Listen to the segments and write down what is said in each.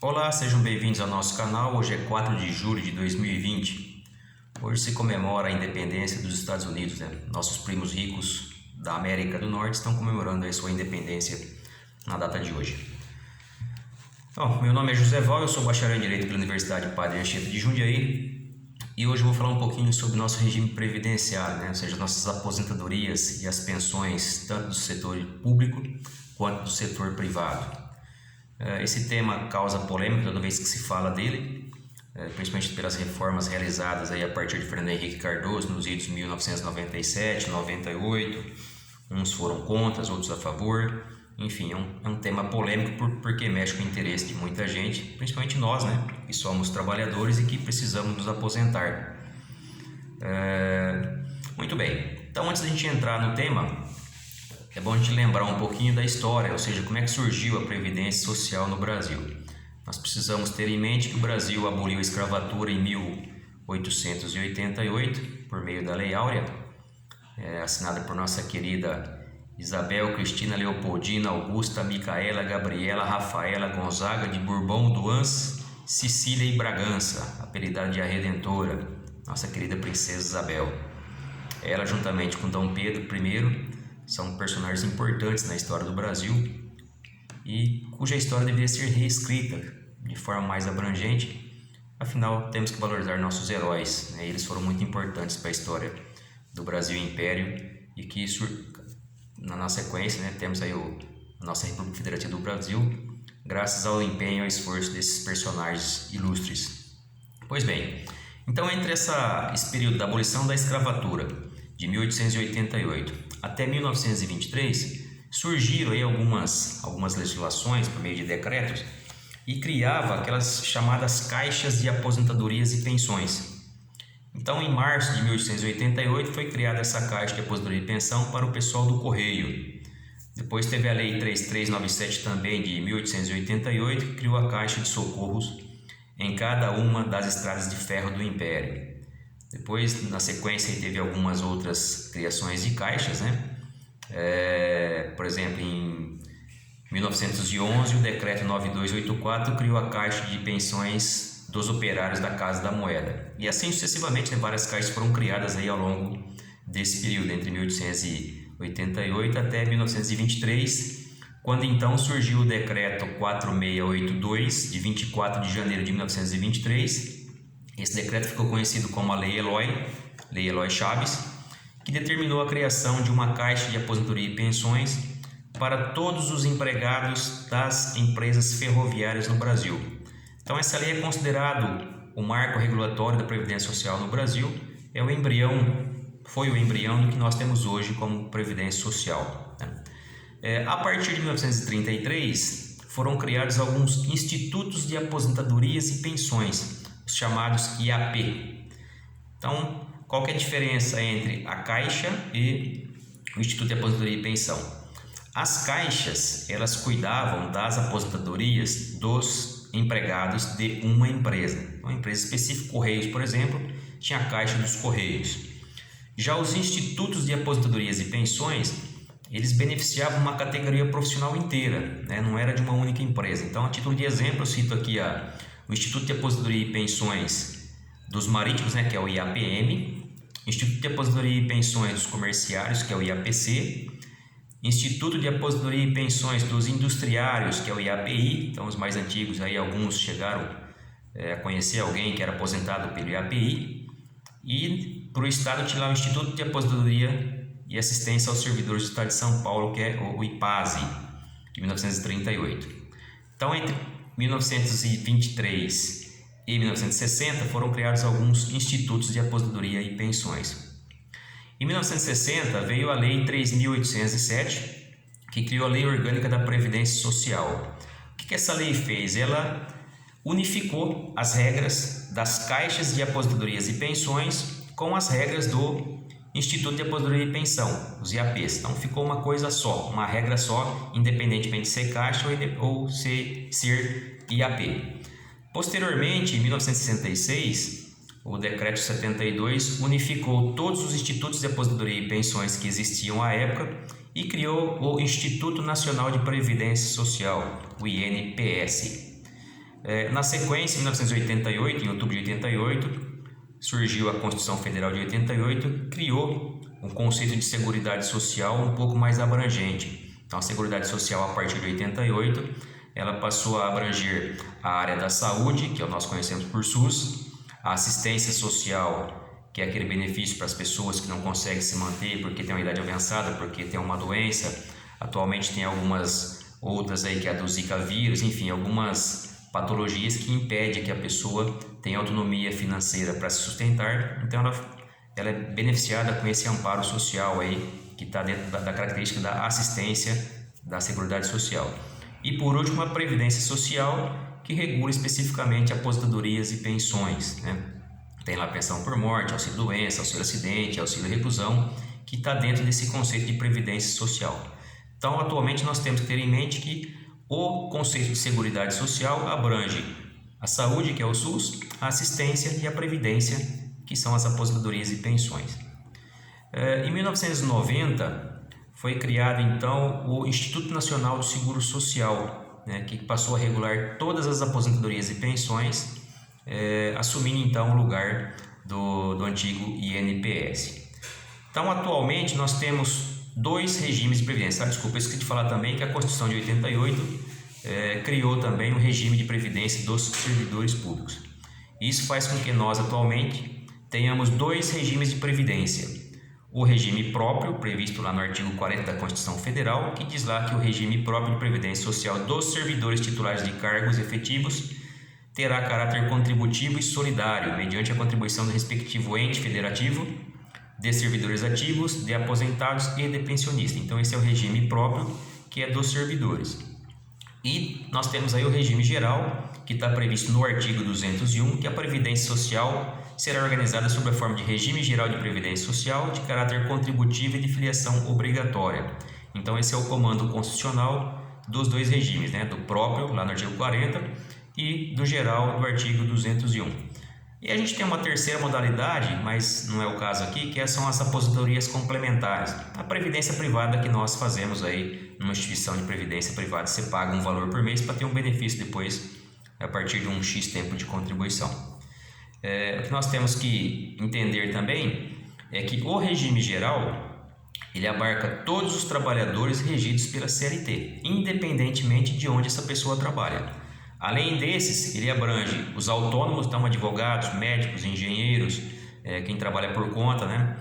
Olá, sejam bem-vindos ao nosso canal. Hoje é 4 de julho de 2020. Hoje se comemora a independência dos Estados Unidos, né? Nossos primos ricos da América do Norte estão comemorando a sua independência na data de hoje. Bom, meu nome é José Val, eu sou bacharel em Direito pela Universidade Padre Anchieta de Jundiaí e hoje eu vou falar um pouquinho sobre o nosso regime previdenciário, né? Ou seja, nossas aposentadorias e as pensões, tanto do setor público quanto do setor privado. Esse tema causa polêmica toda vez que se fala dele, principalmente pelas reformas realizadas aí a partir de Fernando Henrique Cardoso nos idos de 1997, 98. Uns foram contra, outros a favor. Enfim, é um tema polêmico porque mexe com o interesse de muita gente, principalmente nós, né, que somos trabalhadores e que precisamos nos aposentar. Muito bem, então antes da gente entrar no tema, é bom a gente lembrar um pouquinho da história, ou seja, como é que surgiu a Previdência Social no Brasil. Nós precisamos ter em mente que o Brasil aboliu a escravatura em 1888, por meio da Lei Áurea, assinada por nossa querida Isabel Cristina Leopoldina Augusta Micaela Gabriela Rafaela Gonzaga de Bourbon Duans, Sicília e Bragança, apelidada de a Redentora, nossa querida princesa Isabel. Ela, juntamente com Dom Pedro I, são personagens importantes na história do Brasil e cuja história deveria ser reescrita de forma mais abrangente. Afinal, temos que valorizar nossos heróis, né? Eles foram muito importantes para a história do Brasil Império e que, na sequência, né, temos aí a nossa República Federativa do Brasil, graças ao empenho e ao esforço desses personagens ilustres. Pois bem, então entre esse período da abolição da escravatura, de 1888 até 1923, surgiram aí algumas legislações por meio de decretos e criava aquelas chamadas caixas de aposentadorias e pensões. Então, em março de 1888 foi criada essa caixa de aposentadoria e pensão para o pessoal do Correio. Depois teve a Lei 3397 também de 1888, que criou a Caixa de Socorros em cada uma das estradas de ferro do Império. Depois, na sequência, teve algumas outras criações de caixas, né? Por exemplo, em 1911, o Decreto 9284 criou a Caixa de Pensões dos Operários da Casa da Moeda. E assim sucessivamente, né, várias caixas foram criadas aí ao longo desse período, entre 1888 até 1923, quando então surgiu o Decreto 4682, de 24 de janeiro de 1923, Esse decreto ficou conhecido como a Lei Eloy Chaves, que determinou a criação de uma caixa de aposentadoria e pensões para todos os empregados das empresas ferroviárias no Brasil. Então essa lei é considerado o marco regulatório da Previdência Social no Brasil, foi o embrião do que nós temos hoje como Previdência Social. A partir de 1933, foram criados alguns institutos de aposentadorias e pensões, os chamados IAP. Então, qual que é a diferença entre a Caixa e o Instituto de Aposentadoria e Pensão? As caixas, elas cuidavam das aposentadorias dos empregados de uma empresa. Uma empresa específica, Correios, por exemplo, tinha a Caixa dos Correios. Já os institutos de aposentadorias e pensões, eles beneficiavam uma categoria profissional inteira, né? Não era de uma única empresa. Então, a título de exemplo, eu cito aqui o Instituto de Aposentadoria e Pensões dos Marítimos, né, que é o IAPM, Instituto de Aposentadoria e Pensões dos Comerciários, que é o IAPC, Instituto de Aposentadoria e Pensões dos Industriários, que é o IAPI. Então, os mais antigos, aí alguns chegaram a conhecer alguém que era aposentado pelo IAPI, e para o Estado tinha lá o Instituto de Aposentadoria e Assistência aos Servidores do Estado de São Paulo, que é o IPASE, de 1938. Então, entre 1923 e 1960 foram criados alguns institutos de aposentadoria e pensões. Em 1960 veio a Lei 3.807, que criou a Lei Orgânica da Previdência Social. O que essa lei fez? Ela unificou as regras das caixas de aposentadorias e pensões com as regras do Instituto de Aposentadoria e Pensão, os IAPs. Então ficou uma coisa só, uma regra só, independentemente de ser caixa ou ser IAP. Posteriormente, em 1966, o Decreto 72 unificou todos os institutos de aposentadoria e pensões que existiam à época e criou o Instituto Nacional de Previdência Social, o INPS. Na sequência, em 1988, em outubro de 88, surgiu a Constituição Federal de 88, criou um conceito de Seguridade Social um pouco mais abrangente. Então, a Seguridade Social, a partir de 88, ela passou a abranger a área da saúde, que nós conhecemos por SUS, a assistência social, que é aquele benefício para as pessoas que não conseguem se manter porque tem uma idade avançada, porque tem uma doença. Atualmente tem algumas outras aí, que é a do Zika vírus, enfim, algumas patologias que impedem que a pessoa tenha autonomia financeira para se sustentar. Então ela é beneficiada com esse amparo social aí, que está dentro da característica da assistência da Seguridade Social. E por último, a Previdência Social, que regula especificamente aposentadorias e pensões, né? Tem lá pensão por morte, auxílio doença, auxílio acidente, auxílio reclusão, que está dentro desse conceito de Previdência Social. Então, atualmente nós temos que ter em mente que o conceito de Seguridade Social abrange a saúde, que é o SUS, a assistência e a previdência, que são as aposentadorias e pensões. Em 1990 foi criado então o Instituto Nacional do Seguro Social, né, que passou a regular todas as aposentadorias e pensões, assumindo então o lugar do antigo INPS. Então, atualmente nós temos dois regimes de previdência. Desculpa, eu esqueci de falar também que a Constituição de 88 criou também um regime de previdência dos servidores públicos. Isso faz com que nós atualmente tenhamos dois regimes de previdência. O regime próprio, previsto lá no artigo 40 da Constituição Federal, que diz lá que o regime próprio de previdência social dos servidores titulares de cargos efetivos terá caráter contributivo e solidário, mediante a contribuição do respectivo ente federativo, de servidores ativos, de aposentados e de pensionistas. Então esse é o regime próprio, que é dos servidores. E nós temos aí o regime geral, que está previsto no artigo 201, que a Previdência Social será organizada sob a forma de regime geral de previdência social de caráter contributivo e de filiação obrigatória. Então esse é o comando constitucional dos dois regimes, né? Do próprio, lá no artigo 40, e do geral, do artigo 201. E a gente tem uma terceira modalidade, mas não é o caso aqui, que são as aposentadorias complementares. A previdência privada que nós fazemos aí numa instituição de previdência privada, você paga um valor por mês para ter um benefício depois a partir de um X tempo de contribuição. O que nós temos que entender também é que o regime geral, ele abarca todos os trabalhadores regidos pela CLT, independentemente de onde essa pessoa trabalha. Além desses, ele abrange os autônomos, então advogados, médicos, engenheiros, quem trabalha por conta, né?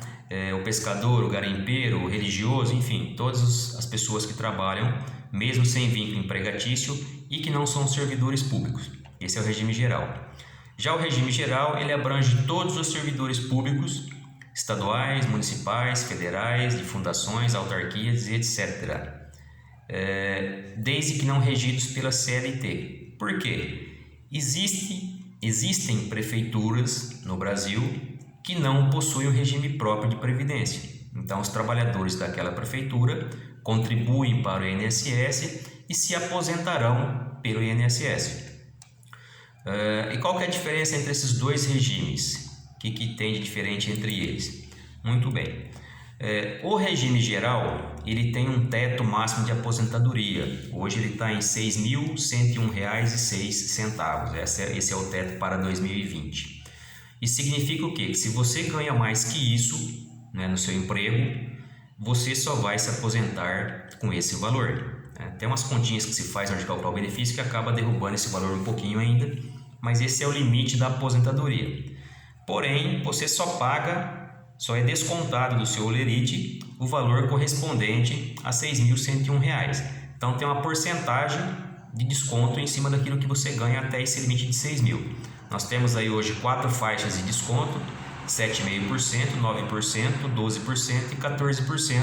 O pescador, o garimpeiro, o religioso, enfim, todas as pessoas que trabalham, mesmo sem vínculo empregatício e que não são servidores públicos. Esse é o regime geral. Já o regime geral, ele abrange todos os servidores públicos, estaduais, municipais, federais, de fundações, autarquias e etc., desde que não regidos pela CLT. Por quê? Existem prefeituras no Brasil que não possuem um regime próprio de previdência. Então, os trabalhadores daquela prefeitura contribuem para o INSS e se aposentarão pelo INSS. E qual que é a diferença entre esses dois regimes? O que tem de diferente entre eles? Muito bem. O regime geral, ele tem um teto máximo de aposentadoria. Hoje ele está em R$ 6.101,06. Esse é o teto para 2020. Isso significa o quê? Que se você ganha mais que isso, né, no seu emprego, você só vai se aposentar com esse valor. Tem umas continhas que se faz na hora de calcular o benefício que acaba derrubando esse valor um pouquinho ainda, mas esse é o limite da aposentadoria. Porém, você só é descontado do seu holerite o valor correspondente a R$ 6.101. Então tem uma porcentagem de desconto em cima daquilo que você ganha até esse limite de 6.000. Nós temos aí hoje 4 faixas de desconto: 7,5%, 9%, 12% e 14%.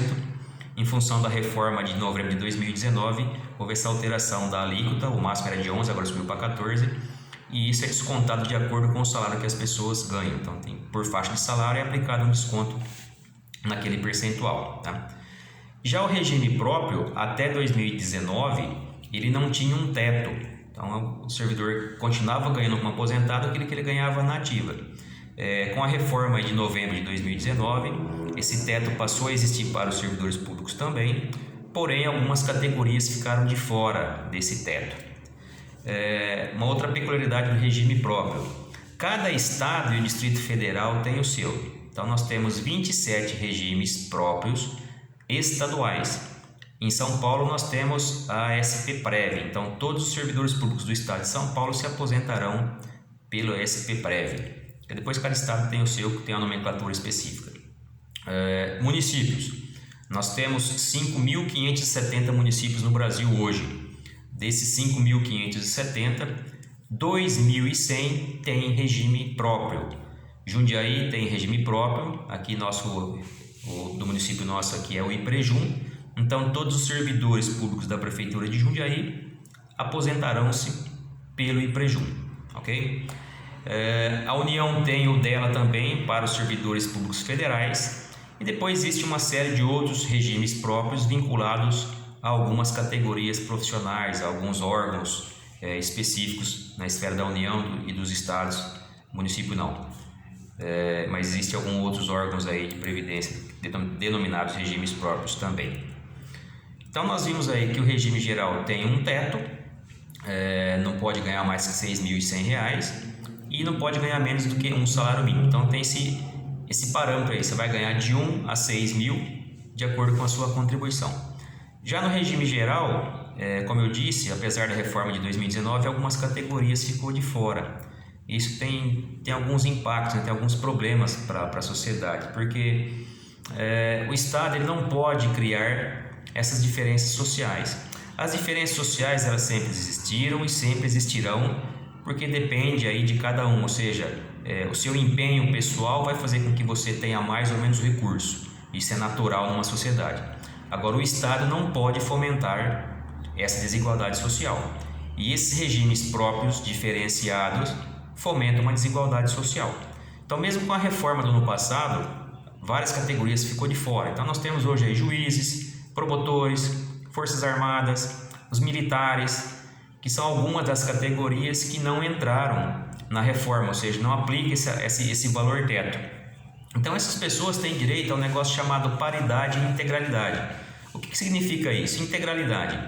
Em função da reforma de novembro de 2019, houve essa alteração da alíquota, o máximo era de 11, agora subiu para 14%. E isso é descontado de acordo com o salário que as pessoas ganham. Então, por faixa de salário é aplicado um desconto naquele percentual, tá? Já o regime próprio, até 2019, ele não tinha um teto. Então, o servidor continuava ganhando como aposentado aquilo que ele ganhava na ativa. Com a reforma de novembro de 2019, esse teto passou a existir para os servidores públicos também, porém, algumas categorias ficaram de fora desse teto. uma outra peculiaridade do regime próprio. Cada estado e o Distrito Federal tem o seu. Então nós temos 27 regimes próprios estaduais. Em São Paulo nós temos a SPPrev. Então todos os servidores públicos do estado de São Paulo se aposentarão pelo SPPrev. E depois cada estado tem o seu, que tem a nomenclatura específica. Municípios. Nós temos 5.570 municípios no Brasil hoje. Desses 5.570, 2.100 têm regime próprio. Jundiaí tem regime próprio, aqui do município nosso aqui é o IPREJUM. Então todos os servidores públicos da prefeitura de Jundiaí aposentarão-se pelo IPREJUM, ok? A União tem o dela também para os servidores públicos federais, e depois existe uma série de outros regimes próprios vinculados a algumas categorias profissionais, a alguns órgãos específicos na esfera da União e dos estados, município não. Mas existem alguns outros órgãos aí de previdência denominados regimes próprios também. Então nós vimos aí que o regime geral tem um teto, não pode ganhar mais que R$ 6.100 e não pode ganhar menos do que um salário mínimo. Então tem esse parâmetro aí, você vai ganhar de 1 a 6 mil de acordo com a sua contribuição. Já no regime geral, como eu disse, apesar da reforma de 2019, algumas categorias ficou de fora. Isso tem alguns impactos, né? Tem alguns problemas para a sociedade, porque o Estado ele não pode criar essas diferenças sociais. As diferenças sociais elas sempre existiram e sempre existirão, porque depende aí de cada um, ou seja, o seu empenho pessoal vai fazer com que você tenha mais ou menos recurso. Isso é natural numa sociedade. Agora, o Estado não pode fomentar essa desigualdade social. E esses regimes próprios, diferenciados, fomentam uma desigualdade social. Então, mesmo com a reforma do ano passado, várias categorias ficou de fora. Então, nós temos hoje aí juízes, promotores, forças armadas, os militares, que são algumas das categorias que não entraram na reforma, ou seja, não aplica esse valor teto. Então essas pessoas têm direito a um negócio chamado paridade e integralidade. O que significa isso? Integralidade.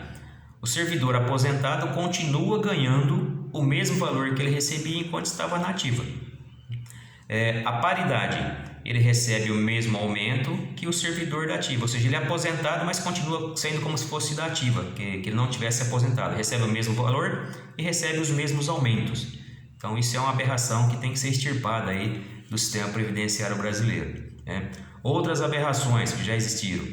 O servidor aposentado continua ganhando o mesmo valor que ele recebia enquanto estava na ativa. A paridade, ele recebe o mesmo aumento que o servidor da ativa, ou seja, ele é aposentado, mas continua sendo como se fosse da ativa, que ele não tivesse aposentado, recebe o mesmo valor e recebe os mesmos aumentos. Então isso é uma aberração que tem que ser extirpada aí do sistema previdenciário brasileiro, né? Outras aberrações que já existiram.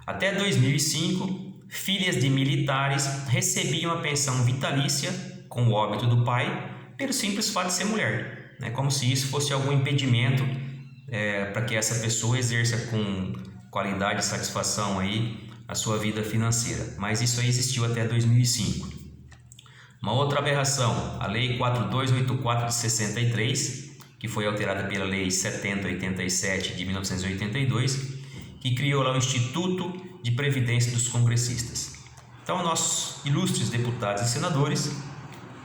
Até 2005, filhas de militares recebiam a pensão vitalícia com o óbito do pai pelo simples fato de ser mulher, né? Como se isso fosse algum impedimento para que essa pessoa exerça com qualidade e satisfação aí a sua vida financeira. Mas isso aí existiu até 2005. Uma outra aberração, a Lei 4284 de 63, que foi alterada pela Lei 7087 de 1982, que criou lá o Instituto de Previdência dos Congressistas. Então, nossos ilustres deputados e senadores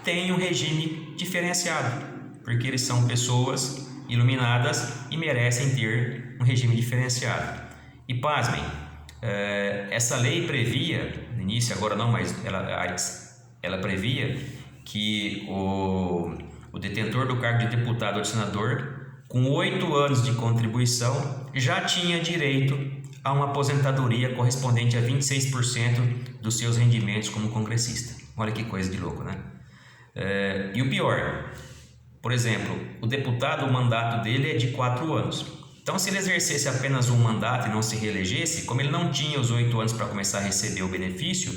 têm um regime diferenciado, porque eles são pessoas iluminadas e merecem ter um regime diferenciado. E pasmem, essa lei previa, no início agora não, mas ela previa que o detentor do cargo de deputado ou de senador, com 8 anos de contribuição, já tinha direito a uma aposentadoria correspondente a 26% dos seus rendimentos como congressista. Olha que coisa de louco, né? E o pior, por exemplo, o deputado, o mandato dele é de 4 anos. Então, se ele exercesse apenas um mandato e não se reelegesse, como ele não tinha os 8 anos para começar a receber o benefício,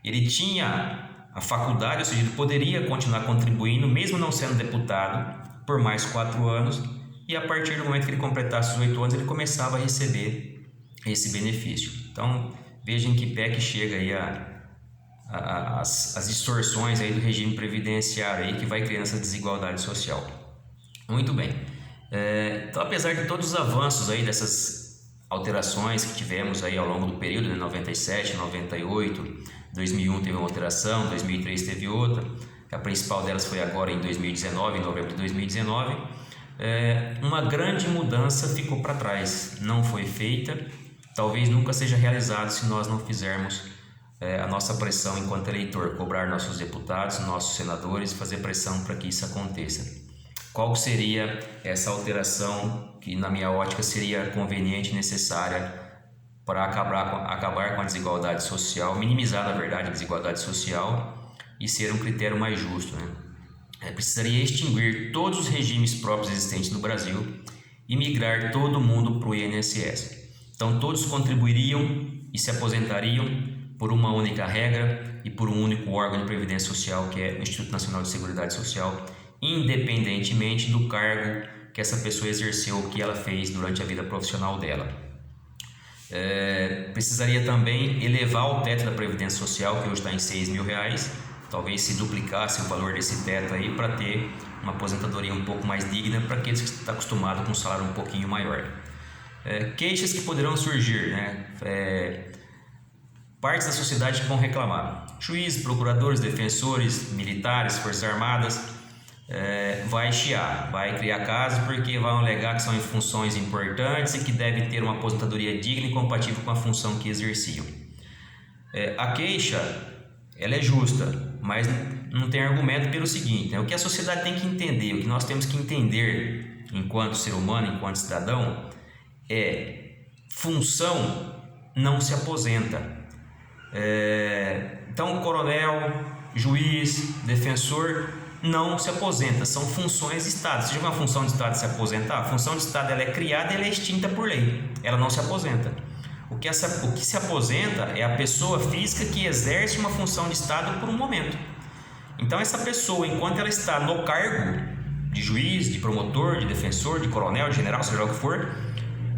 ele tinha a faculdade, ou seja, ele poderia continuar contribuindo, mesmo não sendo deputado, por mais 4 anos, e a partir do momento que ele completasse os 8 anos, ele começava a receber esse benefício. Então, vejam em que pé que chega aí as distorções aí do regime previdenciário aí, que vai criando essa desigualdade social. Muito bem. Então, apesar de todos os avanços aí dessas alterações que tivemos aí ao longo do período, né, 97, 98, 2001 teve uma alteração, 2003 teve outra, a principal delas foi agora em 2019, em novembro de 2019, uma grande mudança ficou para trás, não foi feita, talvez nunca seja realizado se nós não fizermos a nossa pressão enquanto eleitor, cobrar nossos deputados, nossos senadores, fazer pressão para que isso aconteça. Qual seria essa alteração que, na minha ótica, seria conveniente e necessária para acabar com a desigualdade social, minimizar, na verdade, a desigualdade social e ser um critério mais justo, né? Precisaria extinguir todos os regimes próprios existentes no Brasil e migrar todo mundo para o INSS. Então, todos contribuiriam e se aposentariam por uma única regra e por um único órgão de previdência social, que é o Instituto Nacional de Seguridade Social, independentemente do cargo que essa pessoa exerceu ou que ela fez durante a vida profissional dela. Precisaria também elevar o teto da Previdência Social, que hoje está em R$6.000, talvez se duplicasse o valor desse teto aí para ter uma aposentadoria um pouco mais digna para aqueles que estão acostumados com um salário um pouquinho maior. Queixas que poderão surgir, né? Partes da sociedade que vão reclamar. Juízes, procuradores, defensores, militares, forças armadas, vai chiar, vai criar casos porque vão alegar que são em funções importantes e que devem ter uma aposentadoria digna e compatível com a função que exerciam. A queixa, ela é justa, mas não tem argumento pelo seguinte, né? O que a sociedade tem que entender, o que nós temos que entender enquanto ser humano, enquanto cidadão, função não se aposenta. Então, coronel, juiz, defensor não se aposenta, são funções de Estado. Se uma função de Estado se aposentar, a função de Estado ela é criada e ela é extinta por lei, ela não se aposenta. O que se aposenta é a pessoa física que exerce uma função de Estado por um momento. Então, essa pessoa, enquanto ela está no cargo de juiz, de promotor, de defensor, de coronel, de general, seja o que for,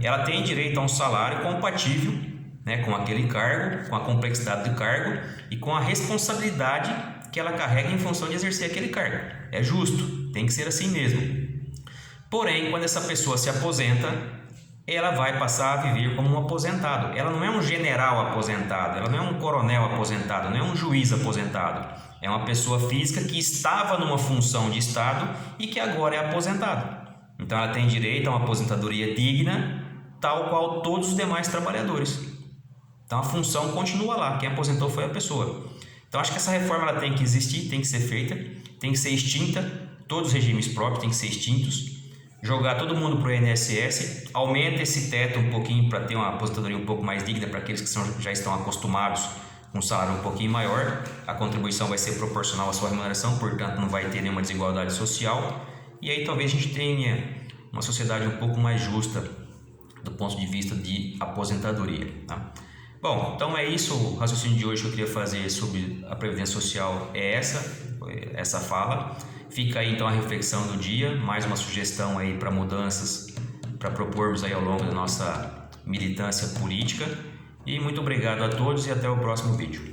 ela tem direito a um salário compatível, né, com aquele cargo, com a complexidade do cargo e com a responsabilidade que ela carrega em função de exercer aquele cargo. É justo, tem que ser assim mesmo. Porém, quando essa pessoa se aposenta, ela vai passar a viver como um aposentado. Ela não é um general aposentado, ela não é um coronel aposentado, não é um juiz aposentado. É uma pessoa física que estava numa função de Estado e que agora é aposentado. Então ela tem direito a uma aposentadoria digna, tal qual todos os demais trabalhadores. Então a função continua lá, quem aposentou foi a pessoa. Então acho que essa reforma ela tem que existir, tem que ser feita, tem que ser extinta, todos os regimes próprios têm que ser extintos, jogar todo mundo para o INSS, aumenta esse teto um pouquinho para ter uma aposentadoria um pouco mais digna para aqueles que já estão acostumados com um salário um pouquinho maior, a contribuição vai ser proporcional à sua remuneração, portanto não vai ter nenhuma desigualdade social, e aí talvez a gente tenha uma sociedade um pouco mais justa do ponto de vista de aposentadoria, tá? Bom, então é isso, o raciocínio de hoje que eu queria fazer sobre a Previdência Social é essa fala. Fica aí então a reflexão do dia, mais uma sugestão aí para mudanças, para propormos aí ao longo da nossa militância política. E muito obrigado a todos e até o próximo vídeo.